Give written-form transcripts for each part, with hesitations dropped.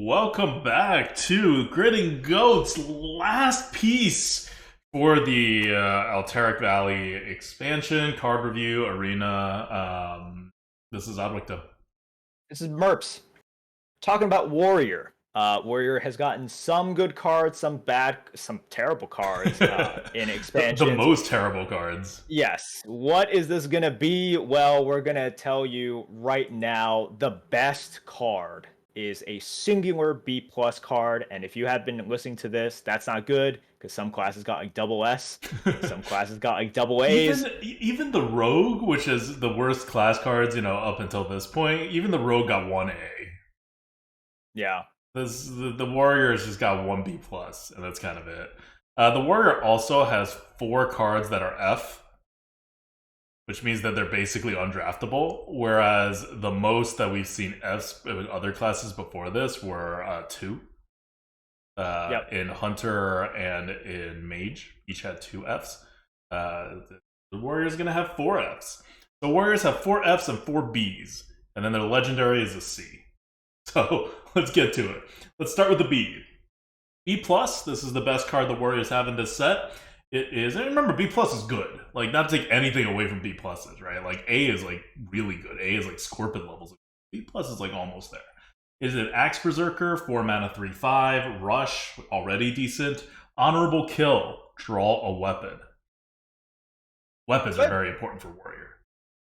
Welcome back to Gritting Goat's last piece for the Alterac Valley expansion, card review, arena. This is Adwicta. This is Merps talking about Warrior. Warrior has gotten some good cards, some terrible cards in The expansions. most terrible cards. Yes. What is this gonna be? Well, we're gonna tell you right now. The best card is a singular B plus card, and if you have been listening to this, that's not good because some classes got like double S, some classes got like double A's. Even the Rogue, which is the worst class cards, up until this point, even the Rogue got 1A. Yeah. The Warriors just got 1B plus, and that's kind of it. The Warrior also has 4 cards that are F, which means that they're basically undraftable. Whereas the most that we've seen Fs in other classes before this were 2. Yep. In Hunter and in Mage, each had 2 Fs. The Warrior's gonna have 4 Fs. The Warriors have 4 Fs and 4 Bs, and then their legendary is a C. So let's get to it. Let's start with the B. B plus. This is the best card the Warriors have in this set. It is, and remember, B plus is good. Like, not to take anything away from B pluses, right? Like, A is like really good. A is like Scorpion levels. B plus is like almost there. Is it Axe Berserker, 4 mana, 3/5, Rush, already decent. Honorable Kill, draw a weapon. Weapons are very important for Warrior.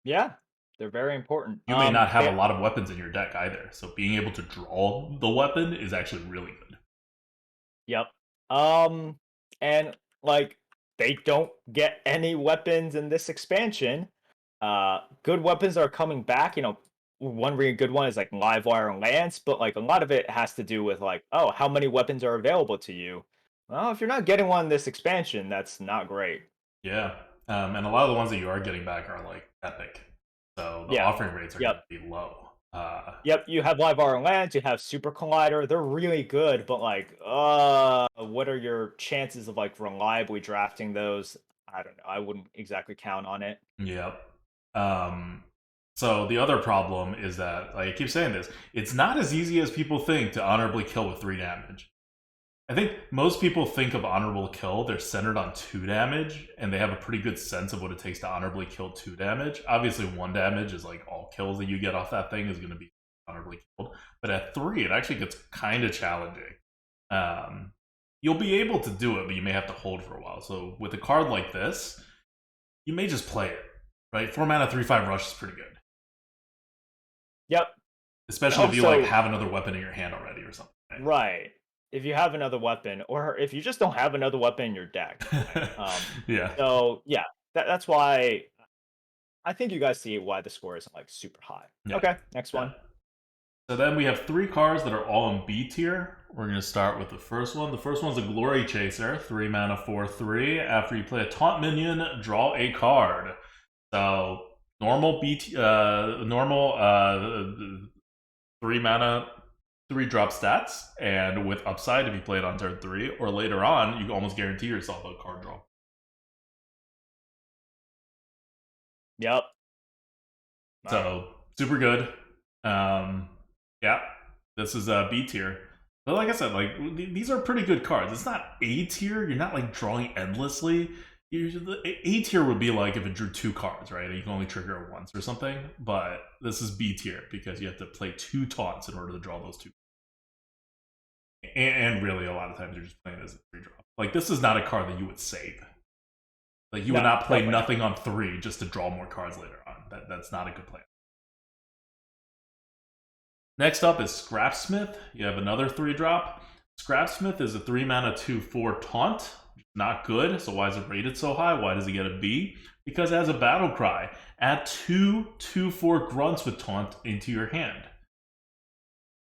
Yeah, they're very important. You may not have a lot of weapons in your deck either, so being able to draw the weapon is actually really good. Yep. And like they don't get any weapons in this expansion. Good weapons are coming back. One really good one is like Livewire and Lance, but like a lot of it has to do with like, oh, how many weapons are available to you? Well, if you're not getting one in this expansion, that's not great. Yeah, and a lot of the ones that you are getting back are like epic, so the Yeah. offering rates are going to be low. Yep, you have Livewire and Lance, you have Super Collider. They're really good, but like, what are your chances of like reliably drafting those? I don't know. I wouldn't exactly count on it. Yep. So the other problem is that, like I keep saying this, it's not as easy as people think to honorably kill with 3 damage. I think most people think of honorable kill, they're centered on 2 damage, and they have a pretty good sense of what it takes to honorably kill 2 damage. Obviously, 1 damage is like all kills that you get off that thing is going to be honorably killed. But at 3, it actually gets kind of challenging. You'll be able to do it, but you may have to hold for a while. So with a card like this, you may just play it, right? 4 mana, 3/5 rush is pretty good. Yep. Especially if you like have another weapon in your hand already or something. Right. If you have another weapon, or if you just don't have another weapon in your deck. Right? Yeah. So yeah, that's why I think you guys see why the score isn't like super high. Yeah. Okay, next one. So then we have 3 cards that are all in B tier. We're going to start with the first one. The first one's a Glory Chaser, 3 mana, 4/3. After you play a taunt minion, draw a card. So normal 3 mana, 3 drop stats, and with upside if you play it on turn 3, or later on, you can almost guarantee yourself a card draw. Yep. So super good. Yeah, this is B tier. But like I said, like these are pretty good cards. It's not A tier. You're not like drawing endlessly. A tier would be like if it drew 2 cards, right? You can only trigger it once or something. But this is B tier because you have to play 2 taunts in order to draw those 2. And really, a lot of times you're just playing as a 3 drop. Like this is not a card that you would save. Like you would not play nothing on 3 just to draw more cards later on. That's not a good plan. Next up is Scrapsmith. You have another 3 drop. Scrapsmith is a 3 mana 2/4 taunt. Not good. So why is it rated so high? Why does it get a B? Because it has a battle cry. Add 2 2/4 grunts with taunt into your hand.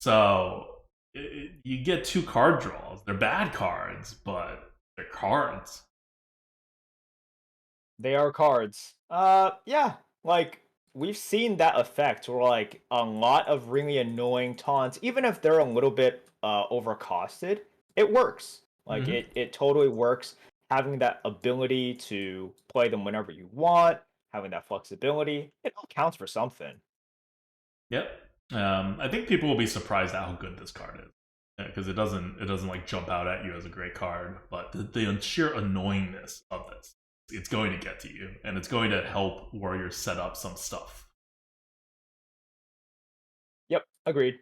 So you get 2 card draws. They're bad cards, but they're cards. They are cards. Yeah, like we've seen that effect where like a lot of really annoying taunts, even if they're a little bit overcosted, it works. Like it totally works. Having that ability to play them whenever you want, having that flexibility, it all counts for something. Yep. I think people will be surprised at how good this card is. because it doesn't like jump out at you as a great card, but the sheer annoyingness of this, it's going to get to you, and it's going to help warriors set up some stuff. Yep, agreed.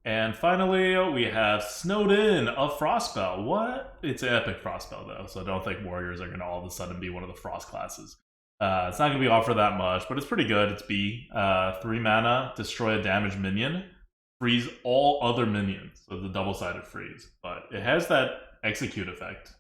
And finally, we have Snowden of Frostspell. What? It's an epic Frostspell, though, so I don't think Warriors are going to all of a sudden be one of the Frost classes. It's not going to be offered that much, but it's pretty good. It's B. 3 mana, destroy a damaged minion, freeze all other minions. So the double-sided freeze. But it has that execute effect.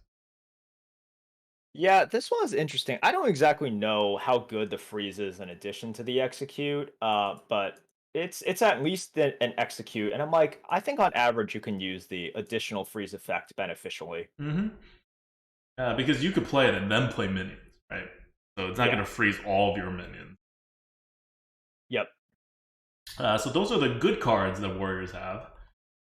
Yeah, this one is interesting. I don't exactly know how good the freeze is in addition to the execute, but it's at least an execute, and I'm like, I think on average you can use the additional freeze effect beneficially. Mm-hmm. Because you could play it and then play minions, right? So it's not Yeah. going to freeze all of your minions. Yep. So those are the good cards that Warriors have.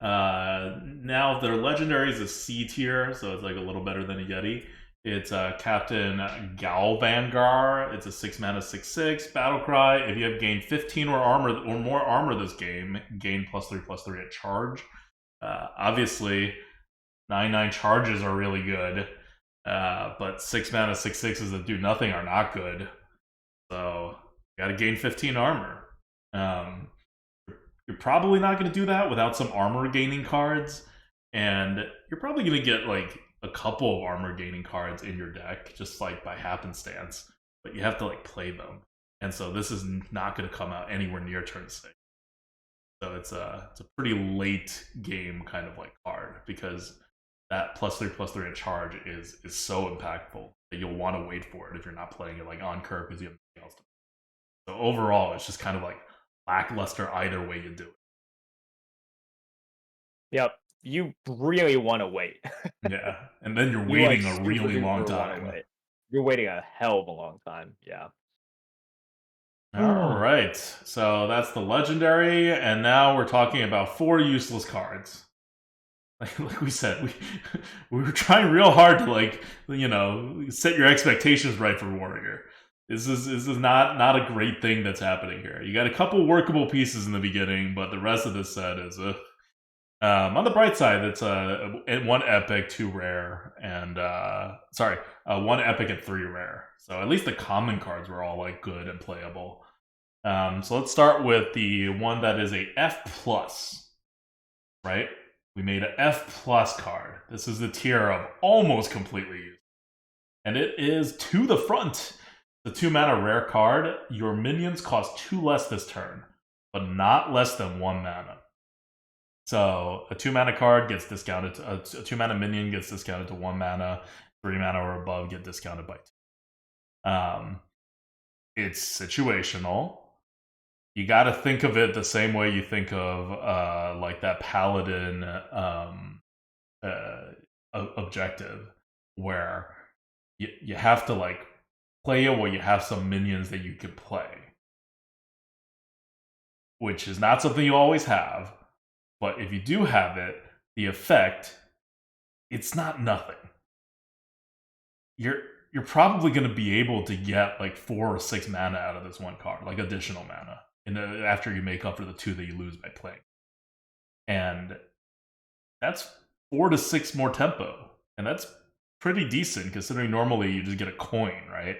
Now their legendaries is C tier, so it's like a little better than a Yeti. It's Captain Galvangar. It's a 6 mana 6/6 battle cry. If you have gained 15 or more armor this game, gain +3/+3 at charge. Obviously, 9/9 charges are really good, but 6 mana 6/6s that do nothing are not good. So you got to gain 15 armor. You're probably not going to do that without some armor gaining cards, and you're probably going to get like a couple of armor gaining cards in your deck just like by happenstance, but you have to like play them, and so this is not going to come out anywhere near turn 6. So it's a pretty late game kind of like card, because that +3/+3 at charge is so impactful that you'll want to wait for it if you're not playing it like on curve because you have nothing else to play. So overall, it's just kind of like lackluster either way you do it. Yep. You really want to wait. Yeah, and then you're You like waiting a super really long duper want to time. wait. You're waiting a hell of a long time. Yeah. All right, so that's the legendary, and now we're talking about 4 useless cards. Like we said, we were trying real hard to set your expectations right for Warrior. This is not a great thing that's happening here. You got a couple workable pieces in the beginning, but the rest of this set is on the bright side, it's 1 epic, 2 rare, and 1 epic and 3 rare. So at least the common cards were all like good and playable. So let's start with the one that is a F plus, right? We made an F plus card. This is the tier of almost completely used, and it is To the Front. The 2 mana rare card. Your minions cost 2 less this turn, but not less than 1 mana. So a 2 mana card gets discounted to a 2 mana minion gets discounted to 1 mana, 3 mana or above get discounted by 2. It's situational. You got to think of it the same way you think of like that paladin objective, where you have to like play it where you have some minions that you can play, which is not something you always have. But if you do have it, the effect, it's not nothing. You're probably going to be able to get like 4 or 6 mana out of this one card, like additional mana, after you make up for the 2 that you lose by playing. And that's 4 to 6 more tempo, and that's pretty decent considering normally you just get a coin, right?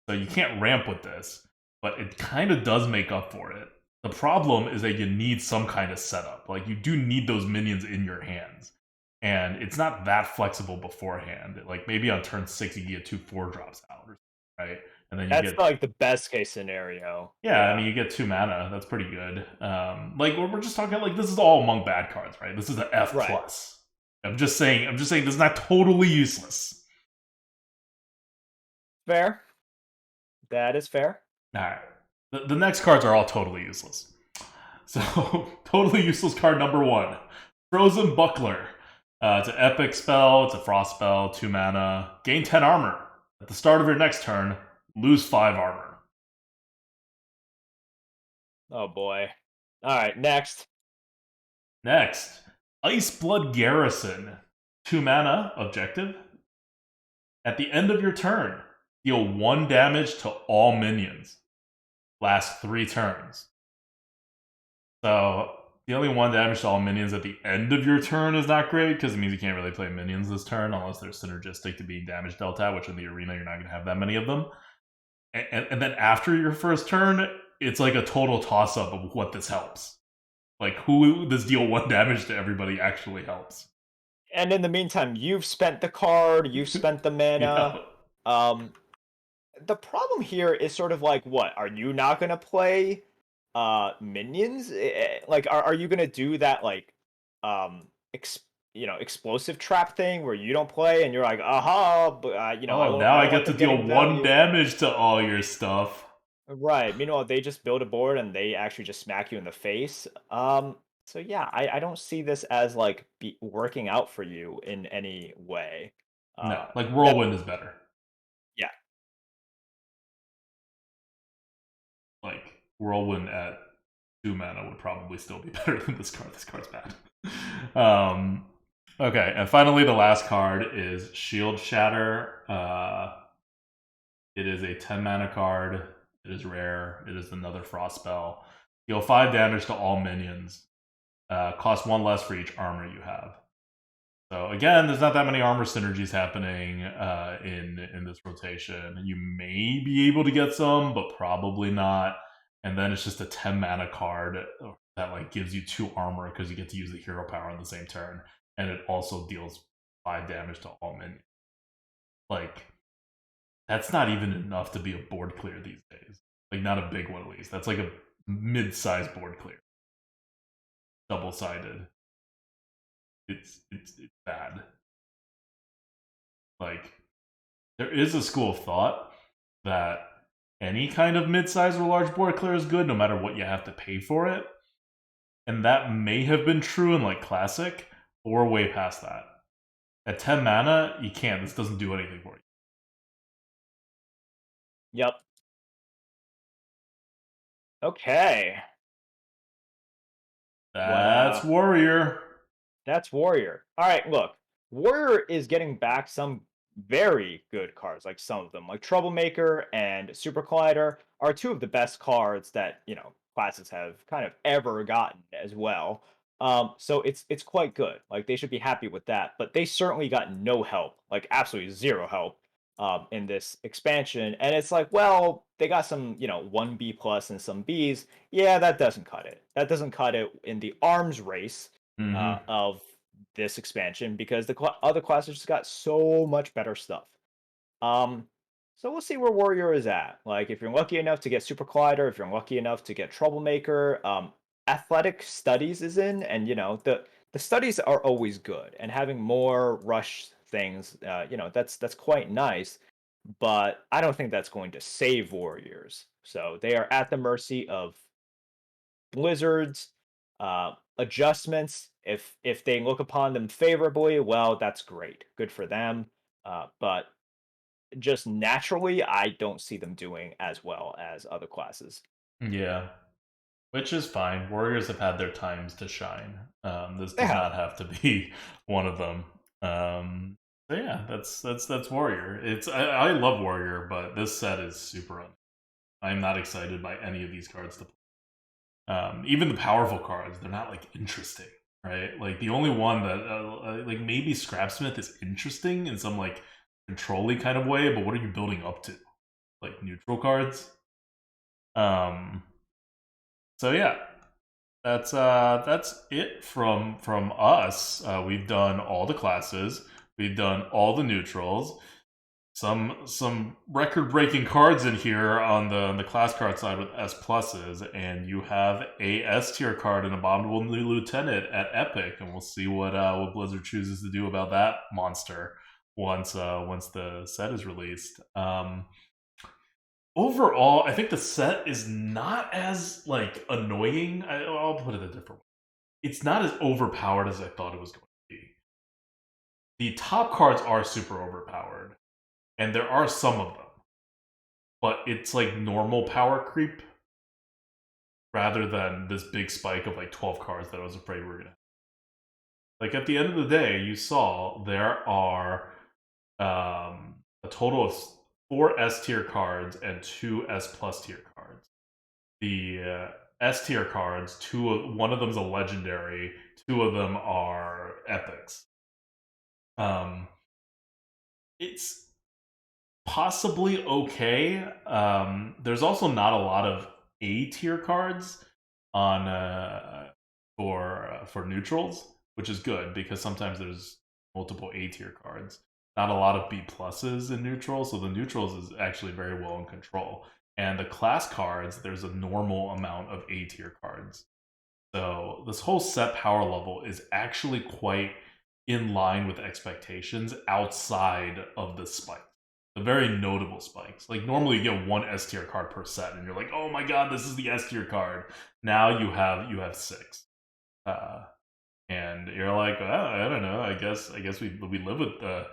So you can't ramp with this, but it kind of does make up for it. The problem is that you need some kind of setup. Like, you do need those minions in your hands. And it's not that flexible beforehand. Like, maybe on turn 6 you get 2 4-drops out, right? And then you That's get like the best case scenario. yeah, I mean, you get 2 mana. That's pretty good. Like, we're just talking like this is all among bad cards, right? This is an F Right. plus. I'm just saying this is not totally useless. Fair. That is fair. All right. The next cards are all totally useless. So, totally useless card number 1. Frozen Buckler. It's an epic spell. It's a frost spell. 2 mana. Gain 10 armor. At the start of your next turn, lose 5 armor. Oh boy. All right, next. Next, Iceblood Garrison. 2 mana, objective. At the end of your turn, deal 1 damage to all minions. Last 3 turns. So the only one damage to all minions at the end of your turn is not great because it means you can't really play minions this turn unless they're synergistic to being damage dealt at, which in the arena you're not going to have that many of them. And then after your first turn, it's like a total toss up of what this helps. Like who does deal 1 damage to everybody actually helps. And in the meantime, you've spent the card, you've spent the Yeah. mana. Um, the problem here is sort of like, what are you not gonna play minions? Like, are you gonna do that like um ex explosive trap thing where you don't play and you're like, aha, but Oh, I now I don't want get to them deal getting 1 value. damage to all your stuff. Right. Meanwhile, they just build a board and they actually just smack you in the face. So yeah, I don't see this as like working out for you in any way. No, like That Whirlwind is better. yeah. Like Whirlwind at 2 mana would probably still be better than this card. This card's bad. Okay, and finally the last card is Shield Shatter. It is a 10 mana card. It is rare. It is another frost spell. Deal 5 damage to all minions. Cost 1 less for each armor you have. So again, there's not that many armor synergies happening in this rotation. You may be able to get some, but probably not. And then it's just a 10 mana card that like gives you 2 armor because you get to use the hero power on the same turn, and it also deals 5 damage to all minions. Like that's not even enough to be a board clear these days. Like not a big one at least. That's like a mid-sized board clear, double sided. It's bad. Like there is a school of thought that any kind of mid-size or large board clear is good no matter what you have to pay for it. And that may have been true in like classic, but we're way past that. At 10 mana, you can't. This doesn't do anything for you. Yep. Okay. What That's Warrior. That's Warrior. All right, look. Warrior is getting back some very good cards, like some of them, like Troublemaker and Super Collider are two of the best cards that, classes have kind of ever gotten as well. So it's quite good. Like they should be happy with that, but they certainly got no help, like absolutely zero help in this expansion. And it's like, well, they got some, 1B plus and some Bs. Yeah, that doesn't cut it. That doesn't cut it in the arms race Mm-hmm. of this expansion because the other classes just got so much better stuff. Um, so we'll see where Warrior is at. Like, if you're lucky enough to get Super Collider, if you're lucky enough to get Troublemaker, Athletic Studies is in, and the studies are always good, and having more rush things, that's quite nice. But I don't think that's going to save Warriors. So they are at the mercy of blizzards, adjustments. If they look upon them favorably, well, that's great, good for them. But just naturally, I don't see them doing as well as other classes. Yeah, which is fine. Warriors have had their times to shine. This They does have. not have to be one of them. So yeah, that's Warrior. I love Warrior, but this set is super. I'm not excited by any of these cards to play. Even the powerful cards, they're not like interesting, right? Like the only one that like maybe Scrapsmith is interesting in some like controlling kind of way, but what are you building up to? Like neutral cards. Um. So yeah, that's it from us. We've done all the classes. We've done all the neutrals. Some record breaking cards in here on the class card side with S pluses, and you have a S tier card, an Abominable New Lieutenant at Epic, and we'll see what Blizzard chooses to do about that monster once the set is released. Overall, I think the set is not as like annoying. I'll put it a different way. It's not as overpowered as I thought it was going to be. The top cards are super overpowered, and there are some of them, but it's like normal power creep rather than this big spike of like 12 cards that I was afraid we were gonna. Like at the end of the day, you saw there are a total of 4 S tier cards and 2 S plus tier cards. The S tier cards. One of them's a legendary. Two of them are epics. It's possibly okay. There's also not a lot of A tier cards on for neutrals, which is good because sometimes there's multiple A tier cards. Not a lot of B pluses in neutrals, so the neutrals is actually very well in control. And the class cards, there's a normal amount of A tier cards. So this whole set power level is actually quite in line with expectations outside of the spikes. The very notable spikes. Like normally you get one S tier card per set, and you're like, oh my god, this is the S tier card. Now you have six. And you're like, I don't know. I guess we live with the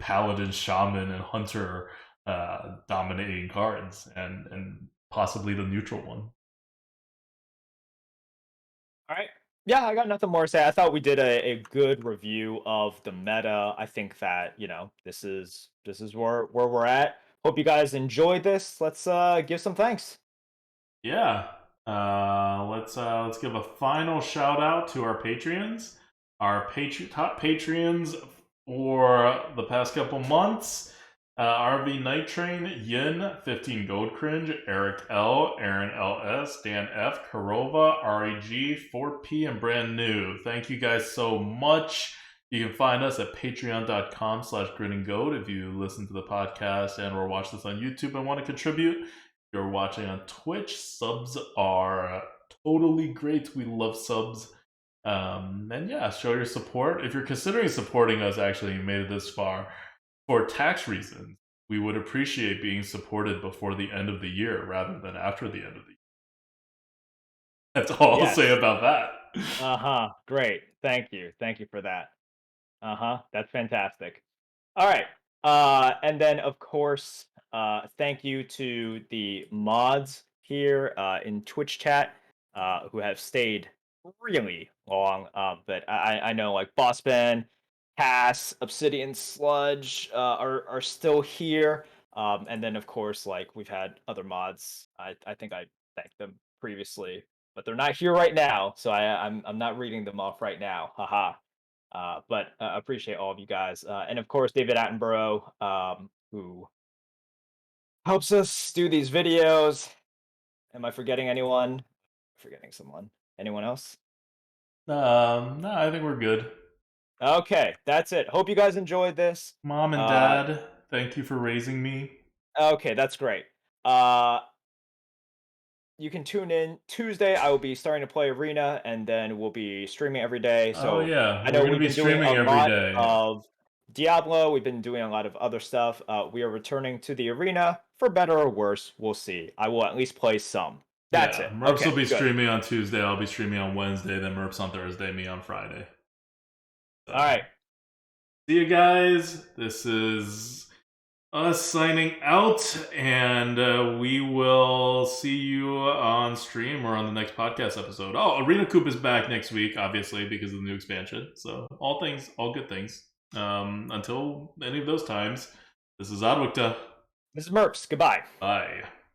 paladin, shaman, and hunter dominating cards, and possibly the neutral one. All right. Yeah, I got nothing more to say. I thought we did a good review of the meta. I think that, this is where we're at. Hope you guys enjoyed this. Let's give some thanks. Yeah. Let's give a final shout out to our Patreons. Our top Patreons for the past couple months. RV Night Train, Yin, 15 Gold Cringe, Eric L, Aaron LS, Dan F, Karova, REG, 4P, and Brand New. Thank you guys so much. You can find us at patreon.com/gritandgoat if you listen to the podcast and or watch this on YouTube and want to contribute. If you're watching on Twitch, subs are totally great. We love subs. And yeah, show your support. If you're considering supporting us, actually, you made it this far, for tax reasons, we would appreciate being supported before the end of the year rather than after the end of the year. That's all I'll say Yes. about that. Uh-huh. Great. Thank you. Thank you for that. Uh-huh. That's fantastic. All right. And then of course, thank you to the mods here in Twitch chat who have stayed really long. But I know like Bossman, Cass, Obsidian Sludge are still here. And then of course, like we've had other mods. I think I thanked them previously, but they're not here right now, so I'm not reading them off right now. Haha. But appreciate all of you guys, and of course David Attenborough, who helps us do these videos. Am I forgetting anyone? Forgetting someone? Anyone else? No, I think we're good. Okay, that's it. Hope you guys enjoyed this. Mom and Uh, Dad, thank you for raising me. okay, that's great. Uh, you can tune in Tuesday. I will be starting to play Arena, and then we'll be streaming every day. Oh So yeah, I we're know gonna we've be been doing streaming a every lot day. of Diablo. We've been doing a lot of other stuff. We are returning to the Arena for better or worse. We'll see. I will at least play some. That's Yeah, it. Merps Okay, will be good. streaming on Tuesday. I'll be streaming on Wednesday. Then Merps on Thursday. Me on Friday. All right. So see you guys. This is us signing out, and we will see you on stream or on the next podcast episode. Oh, Arena Coop is back next week, obviously, because of the new expansion. So all good things. Until any of those times, this is Adwikta. This is Merps. Goodbye. Bye.